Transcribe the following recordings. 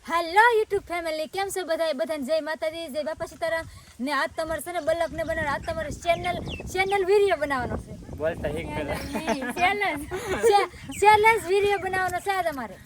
Hello YouTube family, કેમ છો બધા? બધાને જય માતાજી, જય બાપા સીતારામ. ને આજ તમારે છે ને બલક ને બનાવવાનો, આજ તમારે ચેનલ વિડીયો બનાવવાનો છે. બોલતા એક પેલા ચેલેન્જ વિડીયો બનાવવાનો છે આજ અમારે.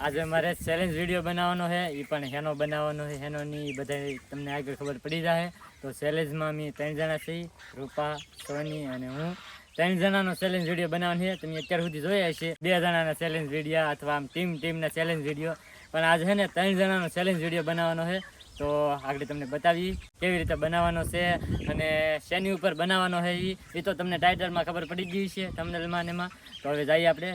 આજે મારે ચેલેન્જ વિડીયો બનાવવાનો છે, એ પણ હેનો બનાવવાનો છે. હેનો ની બધા તમને આગળ ખબર પડી જાય. તો ચેલેન્જમાં અમે 3 જણા છીએ, રૂપા, સોની અને હું. 3 જણાનો ચેલેન્જ વિડીયો બનાવવાનો છે. તમે અત્યાર સુધી જોયા હશે 2 જણાના ચેલેન્જ વિડીયો અથવા આમ ટીમના ચેલેન્જ વિડીયો, પણ આજે છે ને 3 જણાનો ચેલેન્જ વિડીયો બનાવવાનો છે. તો આગળ તમને બતાવી કેવી રીતે બનાવવાનો છે અને શેની ઉપર બનાવવાનો છે એ તો તમને ટાઇટલમાં ખબર પડી ગઈ છે, થંબનેલમાં ને એમાં. તો હવે જઈએ આપણે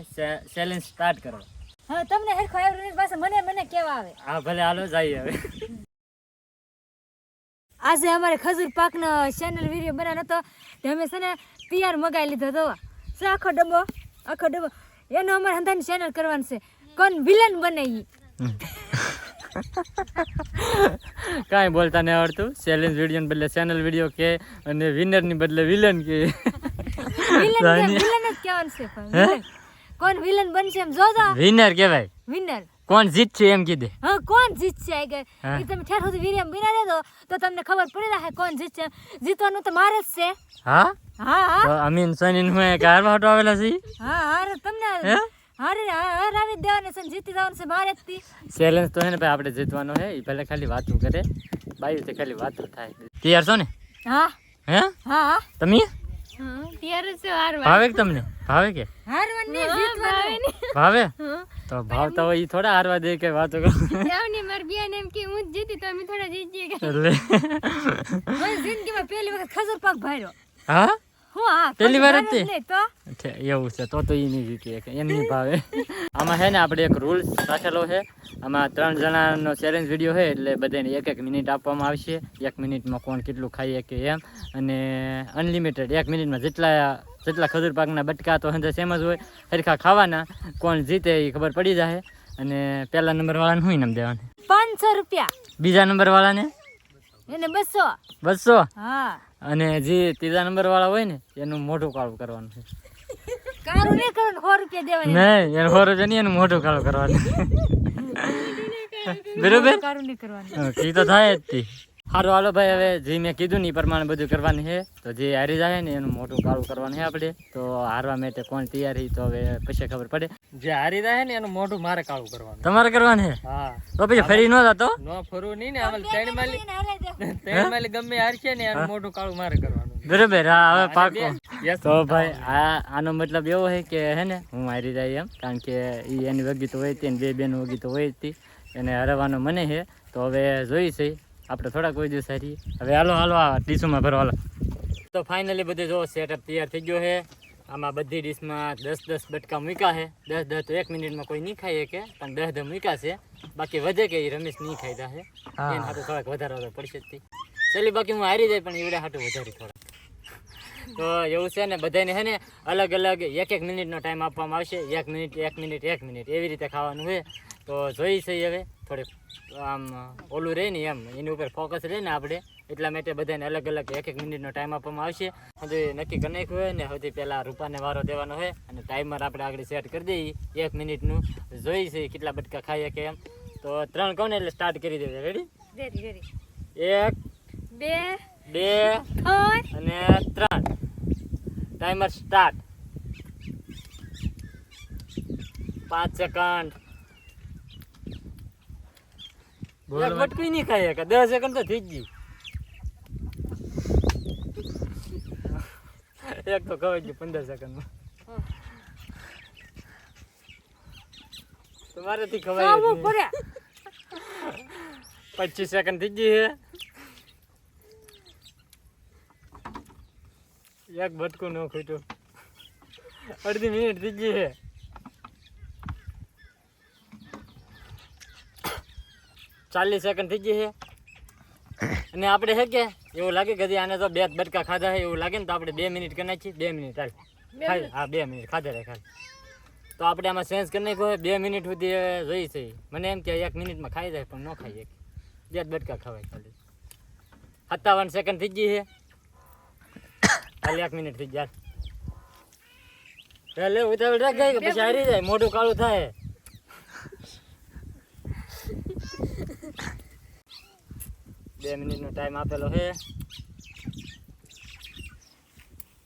ચેલેન્જ સ્ટાર્ટ કરવા. હા, તમને હેરખો આવડે પાસે મને કેવા આવે. હા ભલે, હાલો જઈએ હવે. આજે અમારે ખજૂર પાકનો ચેનલ વિડીયો બનાવવાનો હતો. અમે છે ને તૈયાર મગાવી લીધો હતો. આખો ડબ્બો એનો અમારે હંધાની ચેનલ કરવાનું છે. કોણ વિલન બને ઈ. કાંઈ બોલતા નહીં આવડતું. ચેલેન્જ વિડીયો બદલે ચેનલ વિડીયો કે અને વિનર ની બદલે વિલન કે. વિલન જ કહેવાનું છે. પણ કોણ વિલન બનશે એમ જોજો. વિનર કહેવાય. વિનર કોણ જીતશે એમ કીધે. હા, કોણ જીતશે આગળ એ તમે ઠેર સુધી વિડીયો બના દેજો તો તમને ખબર પડી રહે કોણ જીતશે. જીતવાનું તો મારે જ છે. હા હા તો અમીન સની હું કારવા હટો આવેલા છે. હા તમને હરાવી દેવાનું છે, જીતી જવાનું છે મારે જ. ચેલેન્જ તો હે ને ભાઈ આપણે જીતવાનો છે. એ ભલે ખાલી વાતું કરે, બાયું તે ખાલી વાતું થાય. તૈયાર છો ને? હા હે હા તમે તૈયાર છે. હારવા ભાવે કે તમને ભાવે કે હારવાની જીતવાનું ભાવે? તો ભાવતા હોય એ થોડા હારવા દે કે વાતો કરો. જાવની માર બેન એમ કે હું જીતી તો અમે થોડા જીતીએ કે. એટલે મેં જિંદગીમાં પહેલી વખત ખજૂર પાક ભાર્યો. હા હું હા પહેલી વાર જ તે? તો એવું છે તો એ નહીં જીતી કે એને નહીં ભાવે. આમાં છે ને આપણે એક રૂલ્સ રાખેલો છે. આમાં 3 જણાનો ચેલેન્જ વિડીયો છે એટલે બધાને 1 મિનિટ આપવામાં આવશે. 1 મિનિટમાં કોણ કેટલું ખાઈએ કે એમ, અને અનલિમિટેડ 1 મિનિટમાં જેટલા ખજૂર પાકના બટકા તો હંધે સેમ જ હોય, સરખા ખાવાના. કોણ જીતે એ ખબર પડી જાય. અને પહેલા નંબર વાળાને શું ઇનામ દેવાનું? 500 રૂપિયા. બીજા નંબર વાળાને એને 200. 200. હા. અને જે ત્રીજા નંબર વાળા હોય ને એનું મોઢું કાળું કરવાનું છે. કારું નહીં કરવાનું, 100 રૂપિયા દેવાના. નહીં, એનું 100 રૂપિયા નહીં, એનું મોઢું કાળું કરવાનું. બરોબર, કારું નહીં કરવાનું. એ તો થાય જ તી. સારું હાલો ભાઈ, હવે જે મેં કીધું ને એ પ્રમાણે બધું કરવાનું છે. તો જે હારી જાય ને એનું મોઢું કાળું કરવાનું છે આપણે. તો હારવા માટે કોણ તૈયાર છે તો હવે પછી ખબર પડે. જે હારી જાય ને એનું મોઢું મારે કાળું કરવાનું. તમારે કરવાનું છે? હા. તો પછી ફરી ન જતો? નો ફરવું નહીં ને. આમાં 3 માલી ગમે હારશે ને એનું મોઢું કાળું મારે કરવાનું. બરોબર. હા, હવે પાકો. તો ભાઈ આનો મતલબ એવો છે કે હે ને હું હારી જાય એમ, કારણ કે એની વગી તો હોય હતી ને 2 બેન વગી તો હોય જ હતી. એને હરવાનો મને છે. તો હવે જોઈ છે આપણે થોડા કોઈ દિવસ હારીએ. હવે હાલો આ ડીશોમાં ભરો હાલો. તો ફાઇનલી બધું જો સેટઅપ તૈયાર થઈ ગયો છે. આમાં બધી ડીશમાં 10 બટકા મૂક્યા છે. 10 તો 1 મિનિટમાં કોઈ નહીં ખાઈએ કે, પણ 10 મૂક્યા છે. બાકી વધે કે એ રમેશ નહીં ખાઈ જશે એને હાટું થોડાક વધારવા પડશે જ. ચાલી બાકી હું હારી જાય પણ એવડે હાટું વધારી થોડાક. તો એવું છે ને, બધાને છે ને અલગ 1 મિનિટનો ટાઈમ આપવામાં આવશે. 1 મિનિટ એવી રીતે ખાવાનું છે. તો જોઈ છે હવે થોડીક આમ ઓલું રહે ને એમ એની ઉપર ફોકસ રહે ને આપણે, એટલા માટે બધાને અલગ 1 મિનિટનો ટાઈમ આપવામાં આવશે. હજી નક્કી કરી નાખ્યું હોય ને, સૌથી પહેલાં રૂપાને વારો દેવાનો હોય અને ટાઈમર આપણે આગળ સેટ કરી દઈએ 1 મિનિટનું. જોઈ છે કેટલા બટકા ખાઈએ કે એમ. તો 3 કહું ને એટલે સ્ટાર્ટ કરી દેજે. રેડી? 1 2 અને 3. Timer start. 5 સેકન્ડ. એક બટકું નહીં ખાઈએ કે 10 સેકન્ડ તો થઈ જ ગઈ. એક તો ખવાઈ ગયું 15 સેકન્ડમાં. તમારેથી ખવાય 25 સેકન્ડ થઈ ગઈ છે. એક બટકું ન ખૂટ્યું. અડધી મિનિટ થઈ ગઈ છે. 40 સેકન્ડ થઈ ગઈ છે. અને આપણે છે કે એવું લાગે કે આને તો 2 બટકા ખાધા છે એવું લાગે ને, તો આપણે 2 મિનિટ કરી નાખીએ. 2 મિનિટ હાલ. હા, 2 મિનિટ ખાધા રહે ખાલી. તો આપણે આમાં ચેન્જ કરી નાખ્યો. 2 મિનિટ સુધી જોઈ છે. મને એમ કે 1 મિનિટમાં ખાઈ જાય પણ ન ખાઈએ. 2 બટકા ખવાય ખાલી. 57 સેકન્ડ થઈ ગઈ છે. ખાલી 1 મિનિટ થઈ જાય. ઉતાવળ રાખ જાય કે પછી હારી જાય, મોઢું કાળું થાય. બે મિનિટનો ટાઈમ આપેલો છે.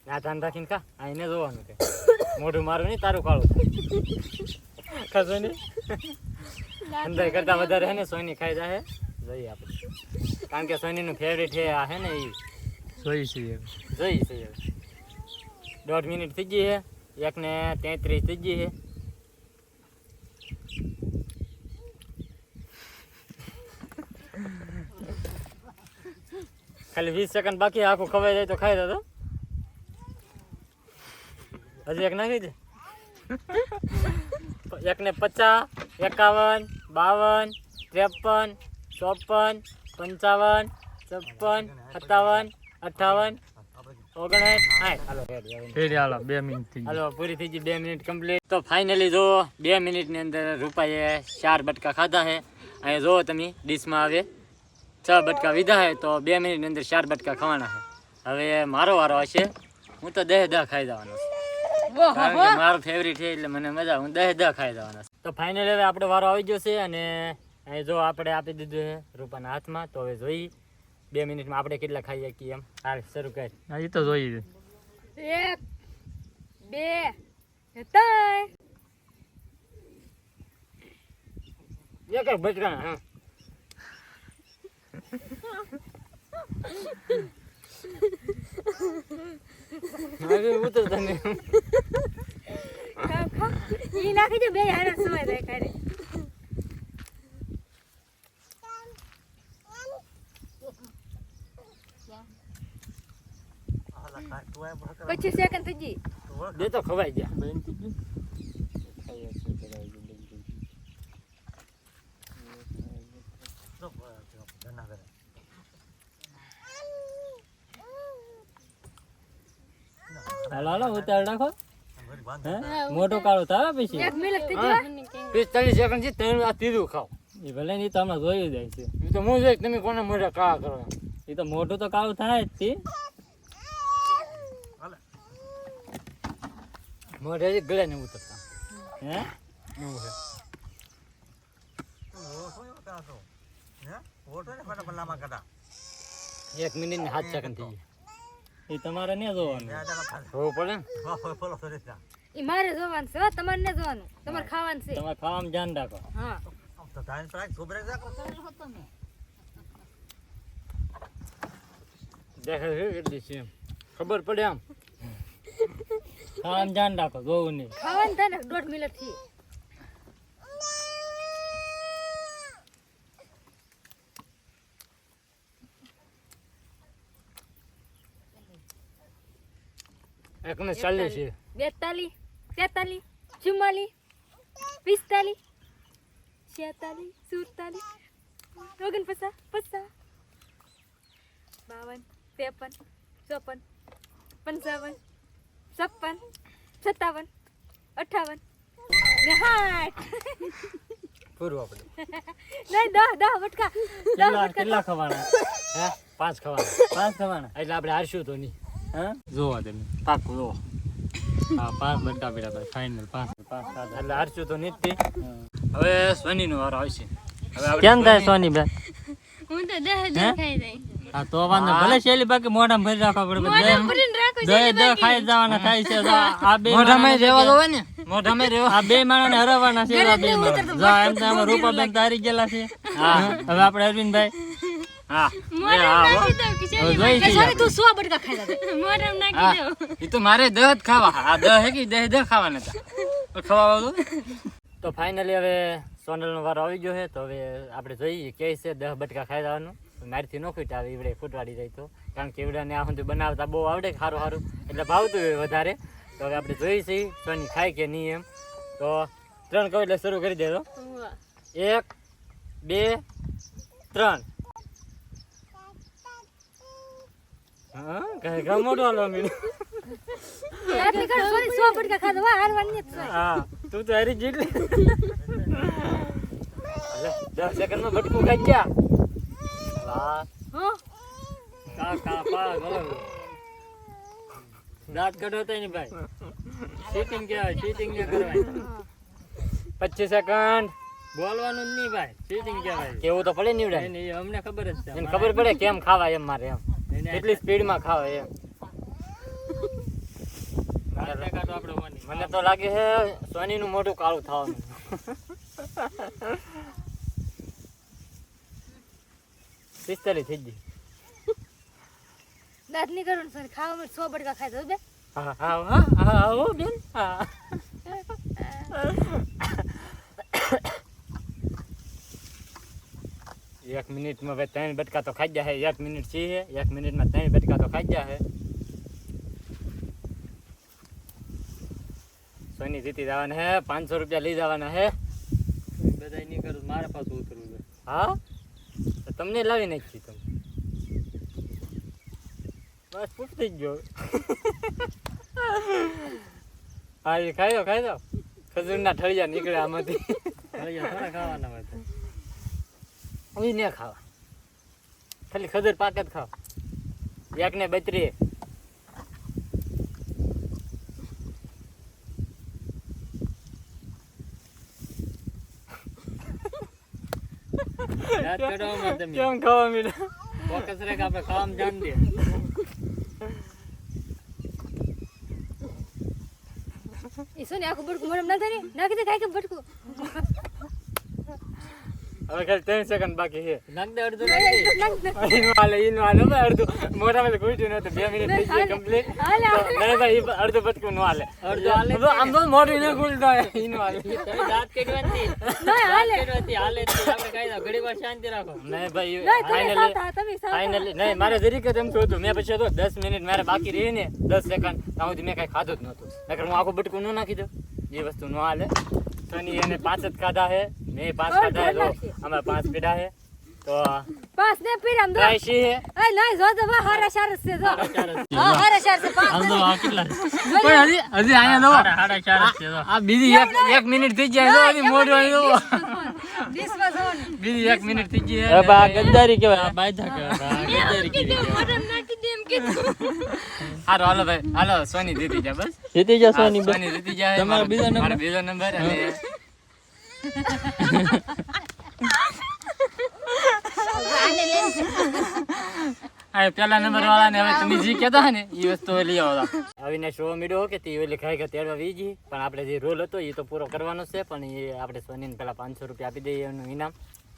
ના ધ્યાન રાખીને ખા. આ એને જોવાનું કે મોઢું મારું નહીં તારું કાળું ખાશો નહીં. અંદર કરતા વધારે છે ને સોની ખાઈ જાય. જોઈએ આપણે કારણ કે સોનીનું ફેવરેટ છે આ છે ને એ જોઈ છે. 1.5 મિનિટ થઈ ગઈ છે. 1:33 થઈ ગઈ છે. ખાલી 20 સેકન્ડ બાકી. આખું ખવાઈ જાય તો ખાઈ દો. હજી એક નાખી દે. 1:50, 51, 52, 53, 54, 55, 56, 57, 58, 59, હાલો 2 મિનિટ થઈ ગઈ. હાલો પૂરી થઈ ગઈ. 2 મિનિટ કમ્પ્લીટ. તો ફાઇનલી જો 2 મિનિટની અંદર રૂપાએ 4 બટકા ખાધા છે. અહીંયા જો તમે ડીશમાં આવે 6 બટકા વિધા છે. તો 2 મિનિટની અંદર 4 બટકા ખાવાના છે. હવે મારો વારો હશે. હું તો 10 ખાઈ જવાનો છું. કારણ કે મારું ફેવરિટ છે એટલે મને મજા. હું 10 ખાઈ જવાનો છું. તો ફાઇનલ હવે આપણો વારો આવી ગયો છે. અને અહીં જો આપણે આપી દીધું છે રૂપાના હાથમાં. તો હવે જોઈ 2 મિનિટમાં આપણે કેટલા ખાઈ શકીએ એમ. હાલ શરૂ કર. એ તો જોઈ 1 2 3 એક બચકા. હા ઉતર તને ઈ નાખી દે. બે હારા સોય દે કરે. પછી સેકન્ડ થઈ ગઈ. દે તો ખવાઈ ગયા. હાલો ઉતાર નાખો. મોટો કાળો થાય પછી 1 મિનિટ થઈ ગઈ. 45 સેકન્ડ છે. તમે આ ત્રીજું ખાઓ. એ ભલે નહીં તો હમણાં જોઈ જાય છે. એ તો હું જોઈ તમે કોને મોઢા કાળા કરો. એ તો મોટું તો કાળું થાય જ તે. મોઢે જ ગળે ને ઉતરતા. હે એવું છે. એક મિનિટ ને 7 સેકન્ડ થઈ ગઈ. એ તમારે ને જોવાનું પડે ને. ઈ મારે જોવાનું છે. તમારે ને જોવાનું. તમારે ખાવાનું છે. તમારે ખાવામાં ધ્યાન રાખો. હા દેખાય કેટલી છે એમ ખબર પડે આમ. ખાવાનું ધ્યાન રાખો. જોવું નહીં. ખાવાનું થાય ને 1.5 મિનિટ થી. એક ને 40 છે. 42 43 44 45 46 47 49 50 52 53 54 55 56 57 58 ને 60. પૂરું આપણે. નહીં 10 બટકા. 10 કેટલા ખવાના? હે 5 ખવાના. 5 ખવાના એટલે આપણે હારશું તો નહીં. હા જોવા તમે પાકું જો. હા 5 બટકા પીડા ભાઈ ફાઇનલ 5 એટલે હારશું તો નહીં જ તે. હવે સોનીનો વારો આવશે. હવે આપણે કેમ થાય સોની બેન? હું તો 10 ખાઈ જાય. હા તો વાંધો ભલે શેલી બાકી મોઢામાં ભરી રાખવા પડે. ખાઈ જવાના થાય છે. આ બે મોઢામાં રહેવા દો ને. મોઢામાં રહેવા. આ બે માણસને હરાવવાના છે. આ બે માણસ જા એમ તો આમાં રૂપાબેન તારી ગયેલા છે. હા હવે આપણે અરવિંદભાઈ. હા તું 100 બટકા ખાઈ જા. મોઢામાં નાખી દો. એ તો મારે 10 જ ખાવા. આ 10 હે કે 10 ખાવાના હતા. ખવાવા દો. તો ફાઇનલી હવે સોનલનો વારો આવી ગયો છે. તો હવે આપણે જોઈએ કે છે 10 બટકા ખાઈ જવાનું. મારીથી ન ખૂટ આવે ઈવડે ફૂટવાડી જાય તો. કારણ કે ઈવડાને આ સુધી બનાવતા બહુ આવડે સારું સારું એટલે ભાવતું હોય વધારે. તો હવે આપણે જોઈએ છીએ સોની ખાય કે નહીં એમ. તો 3 કહો એટલે શરૂ કરી દેજો. 1 2 3. હા કઈ મોટો હાલો મીન. આટલી કર સોરી 100 બટકા ખાધા. વા હારવાની જ છે. હા તું તો હારી જેટલી. 10 સેકન્ડમાં બટકું ખાઈ ગયા. વાહ દાંત કઢાવતા નહીં ભાઈ. ચીટિંગ કહેવાય. ચીટિંગ ન કરવાય. 25 સેકન્ડ બોલવાનું જ નહીં ભાઈ, ચીટિંગ કહેવાય. કેવું તો પડે નીવડાય. એને અમને ખબર જ છે. એને ખબર પડે કેમ ખાવા એમ મારે એમ. કેટલી સ્પીડમાં ખાવા એમ. મને તો લાગે છે સોનીનું મોઢું કાળું થવાનું. પિસ્તાલીસ થઈ ગઈ. દાંત નહીં કરું સર ખાવામાં 100 બટકા ખાઈ દો બે. હા હા હા હા હો બેન હા. એક મિનિટમાં ભાઈ 3 બટકા તો ખાઈ ગયા છે. 1 મિનિટ છે, 1 મિનિટમાં 3 બટકા તો ખાઈ ગયા છે. સોની જીતી જવાના હે, 500 રૂપિયા લઈ જવાના હે. બધા નહીં કરું, મારે પાછું ઉતરવું છે. હા તો તમને લાવી નાખી તમે. બસ પૂછતી જ ગયો. હા એ ખાઈ દો. ખજૂરના ઠળિયા નીકળે આમાંથી. ઠળિયા થોડા ખાવાના હોય તો હવે ને ખાવા, ખાલી ખજૂર પાક જ ખાવ. 1 ને 32. કેમ ખાવા મીડા ફોકસ રે કે આપણે ખાવામાં જાન દે. એ સોની આખું બટકું મોઢામાં નાખી દે ને, નાખી દે કાંઈ કે બટકું. હવે ખાલી 3 સેકન્ડ બાકી છે. નાખ દે અડધું. નાખ દે. ઈનું હાલે ભાઈ અડધું. મોઢામાં ઘૂંટ્યું નતું. 2 મિનિટ થઈ ગઈ કમ્પ્લીટ. નહીં ભાઈ અડધું બટકું નો હાલે. આમ તો મોઢું ન ખુલતો ઈનું હાલે. દાંત કેડવાતી ના હાલે. હાલે આપણે કાઈ ના ઘડી વાર શાંતિ રાખો. નહીં ભાઈ ફાઇનલી નહીં મારે જરીક જ એમ થયું હતું. મેં પછી તો 10 મિનિટ મારે બાકી રહી ને 10 સેકન્ડ ત્યાં સુધી મેં કાંઈ ખાધું જ નહોતું. નકર હું આખું બટકું ન નાખી દઉં. એ વસ્તુ ન હાલે. સોની એને 5 જ ખાધા છે, મેં 5 ખાધા છે. અમારે 5 પીડા છે તો 5 ને પીડા આમ દો. ટ્રાય છે. એ નહીં જો તો હારા શાર છે જો. હા હારા શાર છે 5. આમ તો આ કેટલા કોઈ હજી આયા દો. હાડા 4 છે જો. આ બીજી 1 મિનિટ થઈ જાય જો. હજી મોઢું આયો બીજી 1 મિનિટ થઈ ગઈ. હવે આ ગદ્દારી કહેવાય. આ બાયધા કહેવાય. ગદ્દારી કહેવાય. મોઢામાં નાખી દે એમ કીધું. હાલો હાલો ભાઈ હાલો. સોની જીતી જા બસ. જીતી જા સોની. સોની જીતી જાય. તમારો બીજો નંબર. મારો બીજો નંબર અને આ પેલા નંબર વાળાને હવે તમે જે કહેતા હે ને એ વસ્તુ લઈ આવો. આવીને શો મીડો કે તે ઓલી ખાઈ તેડવા વીજી પણ આપણે જે રોલ હતો એ તો પૂરો કરવાનો છે. પણ એ આપણે સોનીને પેલા 500 રૂપિયા આપી દઈએ એનું ઇનામ.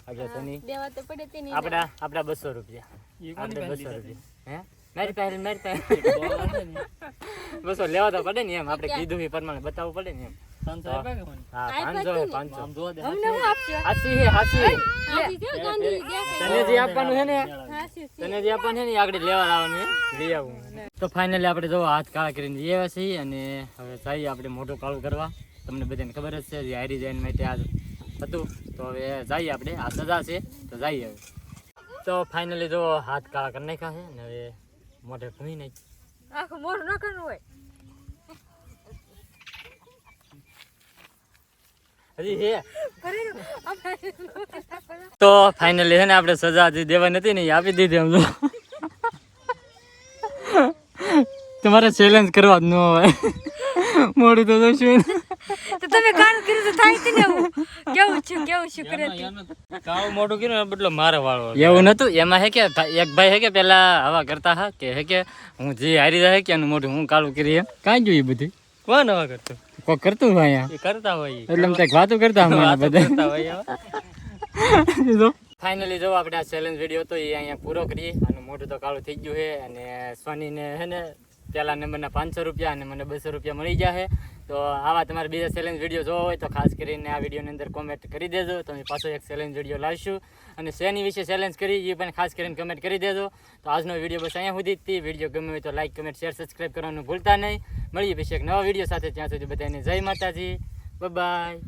એટલે સોની દેવા તો પડે તે નહીં. આપડા 200 રૂપિયા. આપણે 200 રૂપિયા હે મારી પાસે 200 લેવા તો પડે ને એમ. આપણે કીધું એ પ્રમાણે બતાવવું પડે ને એમ. 500 હા 500 અમને હું આપજો. હાસી હાજી જો ગાંધી દેખાય. તને જે આપવાનું છે ને હાસી તને જે આપવાનું છે ને આગળ લેવા આવવાનું છે લઈ આવું. તો ફાઇનલી આપણે જો હાથ કાળા કરીને જઈએ આવ્યા છીએ અને હવે જઈએ આપણે મોઢું કાળું કરવા. તમને બધાને ખબર જ છે જે હારી જાય માટે આજ હતું તો હવે જઈએ આપણે. આ સજા છે તો જઈએ હવે. તો ફાઇનલી જો હાથ કાળા કરી નાખ્યા છે ને હવે મોઢે ભૂઈ નાખી. આખું મોઢું ન કરવું હોય. હજી હે કરી દો. આપણે તો ફાઇનલી છે ને આપણે સજા જે દેવા નથી ને એ આપી દીધી. આમ તમારે ચેલેન્જ કરવા જ ન હોય. મોડું તો શું તો તમે ગાન કર્યું તો થાય જ ને. હું કેવું છું કરે કાળું મોઢું કર્યું બદલો મારે વાળો. એવું નતું. એમાં હે કે એક ભાઈ હે કે પેલા હવા કરતા હા કે હે કે હું જે હારી જાય કે એનું મોઢું હું કાળું કરી એમ કાંઈ જોયું બધું કોણ હવા કરતો કોઈ કરતું હોય અહીંયા એ કરતા હોય એટલે કંઈક વાતો કરતા હમણાં બધા. કરતા હોય ફાઇનલી જો આપણે આ ચેલેન્જ વિડીયો હતો એ અહીંયા પૂરો કરીએ. આનું મોઢું તો કાળું થઈ ગયું છે અને સોનીને હે ને પહેલા નંબરના 500 રૂપિયા અને મને 200 રૂપિયા મળી જાય. તો આવા તમારે બીજા ચેલેન્જ વિડીયો જોવા હોય તો ખાસ કરીને આ વિડીયોની અંદર કોમેન્ટ કરી દેજો. તો અમે પાછો એક ચેલેન્જ વિડીયો લાવીશું અને શેની વિશે ચેલેન્જ કરી એ પણ ખાસ કરીને કમેન્ટ કરી દેજો. તો આજનો વિડીયો બસ અહીંયા સુધી જ. વિડીયો ગમે હોય તો લાઈક કમેન્ટ શેર સબસ્ક્રાઈબ કરવાનું ભૂલતા નહીં. મળીએ પછી એક નવા વિડીયો સાથે. ત્યાં સુધી બધાને જય માતાજી. બાય.